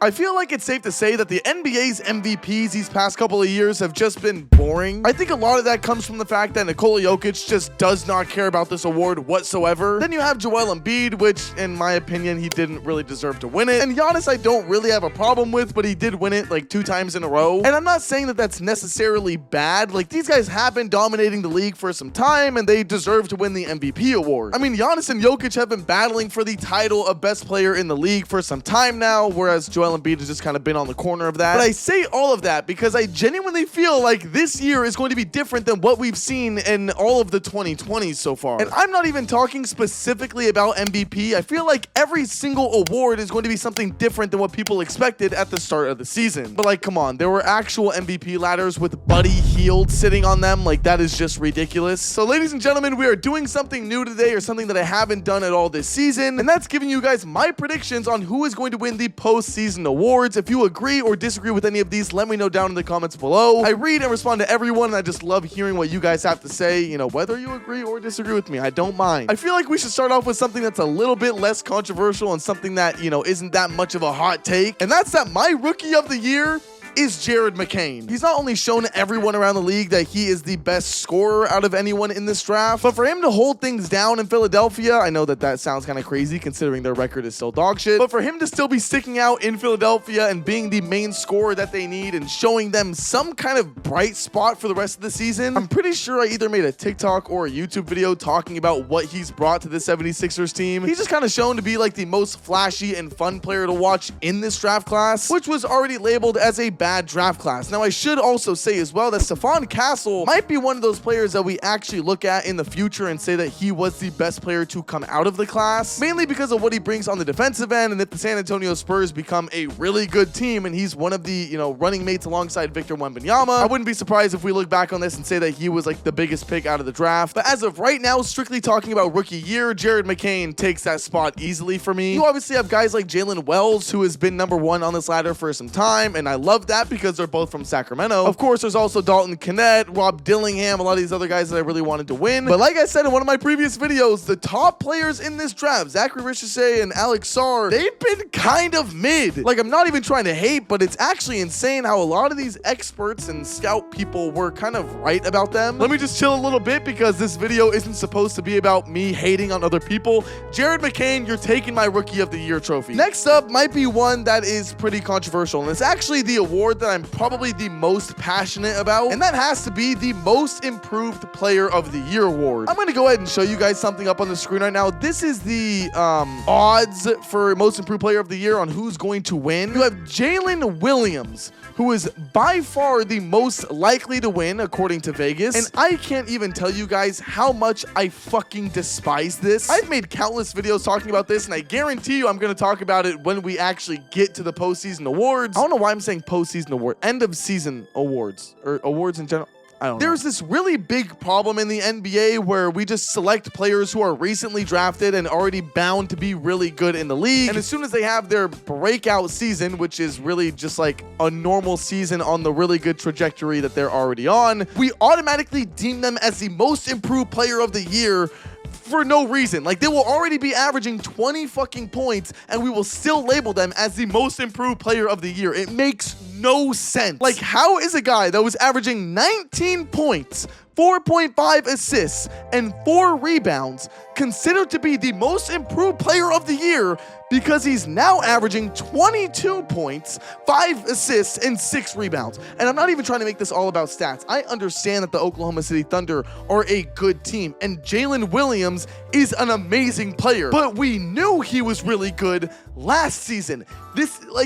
I feel like it's safe to say that the NBA's MVPs these past couple of years have just been boring. I think a lot of that comes from the fact that Nikola Jokic just does not care about this award whatsoever. Then you have Joel Embiid, which in my opinion, he didn't really deserve to win it. And Giannis I don't really have a problem with, but he did win it like 2 times in a row. And I'm not saying that that's necessarily bad. Like, these guys have been dominating the league for some time and they deserve to win the MVP award. I mean, Giannis and Jokic have been battling for the title of best player in the league for some time now, whereas Joel Embiid has just kind of been on the corner of that. But I say all of that because I genuinely feel like this year is going to be different than what we've seen in all of the 2020s so far. And I'm not even talking specifically about MVP. I feel like every single award is going to be something different than what people expected at the start of the season. But like, come on, there were actual MVP ladders with Buddy Hield sitting on them. Like, that is just ridiculous. So ladies and gentlemen, we are doing something new today, or something that I haven't done at all this season, and that's giving you guys my predictions on who is going to win the postseason award. If you agree or disagree with any of these, let me know down in the comments below. I read and respond to everyone, and I just love hearing what you guys have to say, you know, whether you agree or disagree with me. I don't mind. I feel like we should start off with something that's a little bit less controversial and something that, you know, isn't that much of a hot take, and that's that my rookie of the year is Jared McCain. He's not only shown everyone around the league that he is the best scorer out of anyone in this draft, but for him to hold things down in Philadelphia, I know that that sounds kind of crazy considering their record is still dog shit, but for him to still be sticking out in Philadelphia and being the main scorer that they need and showing them some kind of bright spot for the rest of the season, I'm pretty sure I either made a TikTok or a YouTube video talking about what he's brought to the 76ers team. He's just kind of shown to be like the most flashy and fun player to watch in this draft class, which was already labeled as a bad draft class. Now, I should also say as well that Stephon Castle might be one of those players that we actually look at in the future and say that he was the best player to come out of the class, mainly because of what he brings on the defensive end. And if the San Antonio Spurs become a really good team and he's one of the, you know, running mates alongside Victor Wembanyama, I wouldn't be surprised if we look back on this and say that he was like the biggest pick out of the draft. But as of right now, strictly talking about rookie year, Jared McCain takes that spot easily for me. You obviously have guys like Jalen Wells, who has been #1 on this ladder for some time, and I love that because they're both from Sacramento. Of course, there's also Dalton Kennett, Rob Dillingham, a lot of these other guys that I really wanted to win. But like I said in one of my previous videos, the top players in this draft, Zachary Richardson and Alex Sarr, they've been kind of mid. Like, I'm not even trying to hate, but it's actually insane how a lot of these experts and scout people were kind of right about them. Let me just chill a little bit because this video isn't supposed to be about me hating on other people. Jared McCain, you're taking my Rookie of the Year trophy. Next up might be one that is pretty controversial, and it's actually the award that I'm probably the most passionate about, and that has to be the Most Improved Player of the Year award. I'm going to go ahead and show you guys something up on the screen right now. This is the odds for Most Improved Player of the Year on who's going to win. You have Jalen Williams, who is by far the most likely to win according to Vegas, and I can't even tell you guys how much I fucking despise this. I've made countless videos talking about this, and I guarantee you I'm going to talk about it when we actually get to the postseason awards. I don't know why I'm saying postseason award, end of season awards, or awards in general. I don't know. There's this really big problem in the NBA where we just select players who are recently drafted and already bound to be really good in the league. And as soon as they have their breakout season, which is really just like a normal season on the really good trajectory that they're already on, we automatically deem them as the most improved player of the year for no reason. Like, they will already be averaging 20 fucking points and we will still label them as the most improved player of the year. It makes no sense. Like, how is a guy that was averaging 19 points, 4.5 assists, and 4 rebounds considered to be the most improved player of the year because he's now averaging 22 points, 5 assists, and 6 rebounds? And I'm not even trying to make this all about stats. I understand that the Oklahoma City Thunder are a good team, and Jalen Williams is an amazing player, but we knew he was really good last season.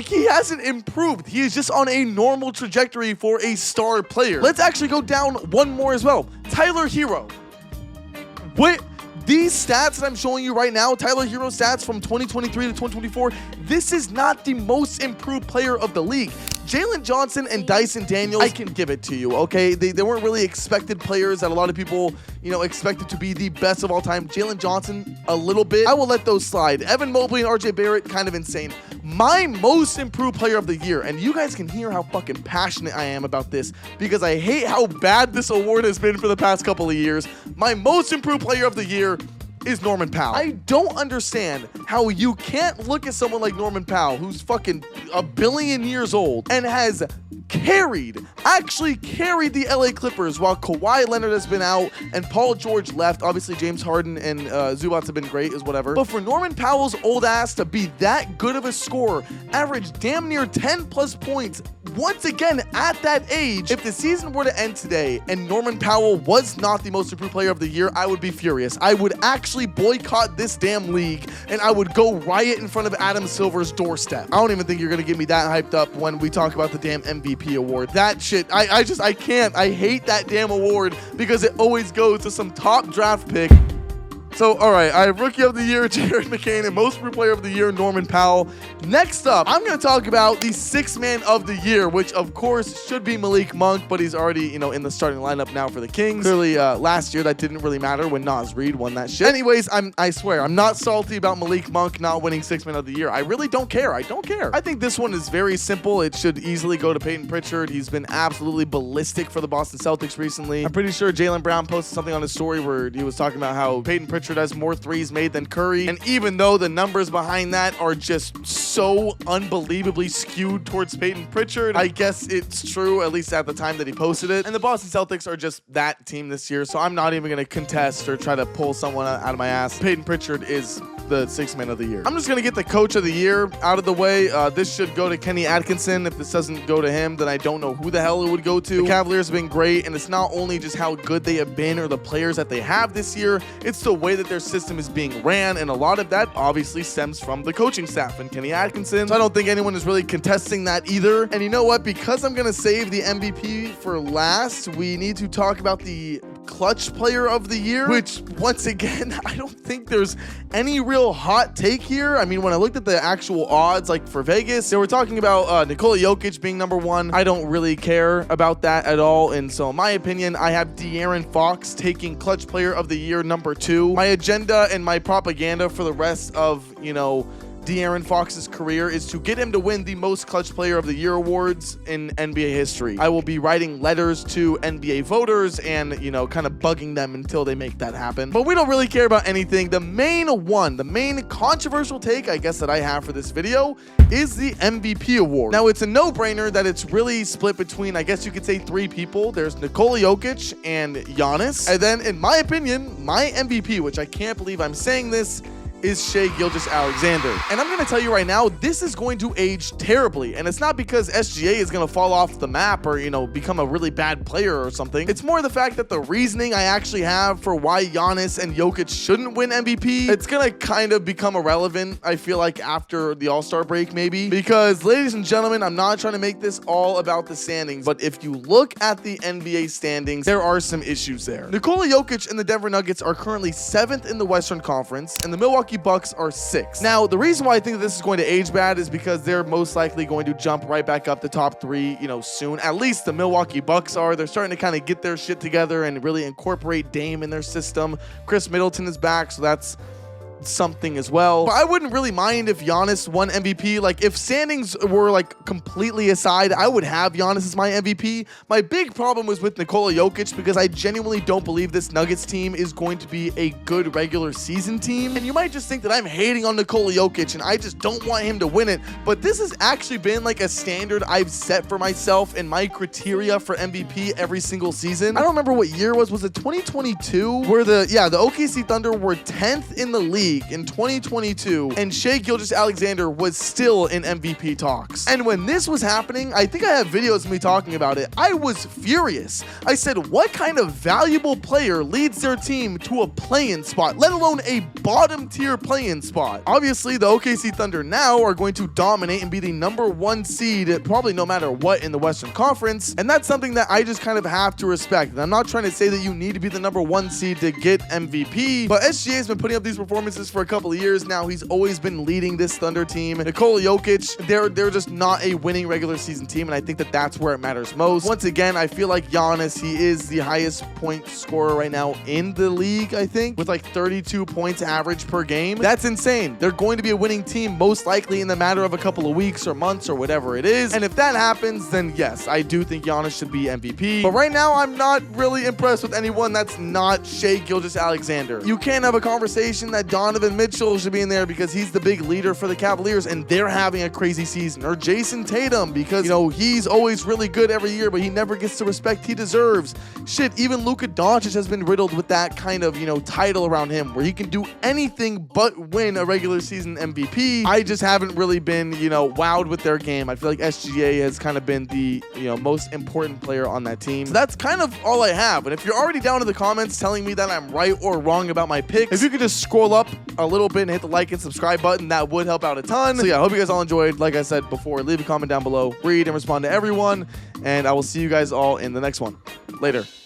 He hasn't improved. He is just on a normal trajectory for a star player. Let's actually go down one more as well. Tyler Hero. These stats that I'm showing you right now, Tyler Hero stats from 2023 to 2024, this is not the most improved player of the league. Jalen Johnson and Dyson Daniels, I can give it to you, okay? They weren't really expected players that a lot of people, you know, expected to be the best of all time. Jalen Johnson, a little bit. I will let those slide. Evan Mobley and RJ Barrett, kind of insane. My most improved player of the year, and you guys can hear how fucking passionate I am about this because I hate how bad this award has been for the past couple of years. My most improved player of the year is Norman Powell. I don't understand how you can't look at someone like Norman Powell, who's fucking a billion years old and has actually carried the LA Clippers while Kawhi Leonard has been out and Paul George left. Obviously, James Harden and Zubats have been great, is whatever. But for Norman Powell's old ass to be that good of a scorer, average damn near 10 plus points, once again at that age, if the season were to end today and Norman Powell was not the most improved player of the year, I would be furious. I would actually boycott this damn league and I would go riot in front of Adam Silver's doorstep. I don't even think you're gonna get me that hyped up when we talk about the damn MVP award. That shit, I can't. I hate that damn award because it always goes to some top draft pick. So, all right, I have Rookie of the Year, Jared McCain, and Most Improved Player of the Year, Norman Powell. Next up, I'm going to talk about the Sixth Man of the Year, which, of course, should be Malik Monk, but he's already, in the starting lineup now for the Kings. Clearly, last year, that didn't really matter when Naz Reid won that shit. Anyways, I swear, I'm not salty about Malik Monk not winning Sixth Man of the Year. I really don't care. I don't care. I think this one is very simple. It should easily go to Peyton Pritchard. He's been absolutely ballistic for the Boston Celtics recently. I'm pretty sure Jaylen Brown posted something on his story where he was talking about how Peyton Pritchard has more threes made than Curry, and even though the numbers behind that are just so unbelievably skewed towards Peyton Pritchard, I guess it's true, at least at the time that he posted it. And the Boston Celtics are just that team this year, so I'm not even going to contest or try to pull someone out of my ass. Peyton Pritchard is the Sixth Man of the Year. I'm just going to get the Coach of the Year out of the way. This should go to Kenny Atkinson. If this doesn't go to him, then I don't know who the hell it would go to. The Cavaliers have been great, and it's not only just how good they have been or the players that they have this year, it's the way that their system is being ran, and a lot of that obviously stems from the coaching staff and Kenny Atkinson. So I don't think anyone is really contesting that either. And you know what? Because I'm going to save the MVP for last, we need to talk about the Clutch Player of the Year, which, once again, I don't think there's any real hot take here. I mean, when I looked at the actual odds, like for Vegas, they were talking about Nikola Jokic being number one. I don't really care about that at all. And so, in my opinion, I have De'Aaron Fox taking Clutch Player of the Year number 2. My agenda and my propaganda for the rest of, De'Aaron Fox's career is to get him to win the most Clutch Player of the Year awards in NBA history. I will be writing letters to NBA voters and, kind of bugging them until they make that happen. But we don't really care about anything. The main controversial take, I guess, that I have for this video is the MVP award. Now, it's a no-brainer that it's really split between, I guess you could say, 3 people. There's Nikola Jokic and Giannis. And then, in my opinion, my MVP, which I can't believe I'm saying this, is Shai Gilgeous-Alexander. And I'm going to tell you right now, this is going to age terribly. And it's not because SGA is going to fall off the map or, become a really bad player or something. It's more the fact that the reasoning I actually have for why Giannis and Jokic shouldn't win MVP, it's going to kind of become irrelevant, I feel like, after the All-Star break, maybe. Because, ladies and gentlemen, I'm not trying to make this all about the standings, but if you look at the NBA standings, there are some issues there. Nikola Jokic and the Denver Nuggets are currently 7th in the Western Conference, and the Milwaukee Bucks are 6th. Now, the reason why I think that this is going to age bad is because they're most likely going to jump right back up the top 3, soon. At least the Milwaukee Bucks are. They're starting to kind of get their shit together and really incorporate Dame in their system. Chris Middleton is back, so that's something as well. But I wouldn't really mind if Giannis won MVP. Like, if standings were completely aside, I would have Giannis as my MVP. My big problem was with Nikola Jokic because I genuinely don't believe this Nuggets team is going to be a good regular season team. And you might just think that I'm hating on Nikola Jokic and I just don't want him to win it. But this has actually been a standard I've set for myself and my criteria for MVP every single season. I don't remember what year it was. Was it 2022? Where the OKC Thunder were 10th in the league in 2022, and Shai Gilgeous-Alexander was still in MVP talks. And when this was happening, I think I have videos of me talking about it, I was furious. I said, what kind of valuable player leads their team to a play-in spot, let alone a bottom-tier play-in spot? Obviously, the OKC Thunder now are going to dominate and be the number 1 seed, probably no matter what, in the Western Conference, and that's something that I just kind of have to respect. And I'm not trying to say that you need to be the number 1 seed to get MVP, but SGA has been putting up these performances this for a couple of years now. He's always been leading this Thunder team. Nikola Jokic, they're just not a winning regular season team, and I think that that's where it matters most. Once again, I feel like Giannis, he is the highest point scorer right now in the league, I think, with like 32 points average per game. That's insane. They're going to be a winning team most likely in the matter of a couple of weeks or months or whatever it is. And if that happens, then yes, I do think Giannis should be MVP. But right now, I'm not really impressed with anyone that's not Shai Gilgeous-Alexander. You can't have a conversation that Donovan Mitchell should be in there because he's the big leader for the Cavaliers and they're having a crazy season. Or Jason Tatum because, you know, he's always really good every year, but he never gets the respect he deserves. Shit, even Luka Doncic has been riddled with that kind of, you know, title around him where he can do anything but win a regular season MVP. I just haven't really been, you know, wowed with their game. I feel like SGA has kind of been the, you know, most important player on that team. So that's kind of all I have. And if you're already down in the comments telling me that I'm right or wrong about my picks, if you could just scroll up a little bit and hit the like and subscribe button, that would help out a ton. So yeah, I hope you guys all enjoyed. Like I said before, leave a comment down below, read and respond to everyone, and I will see you guys all in the next one. Later.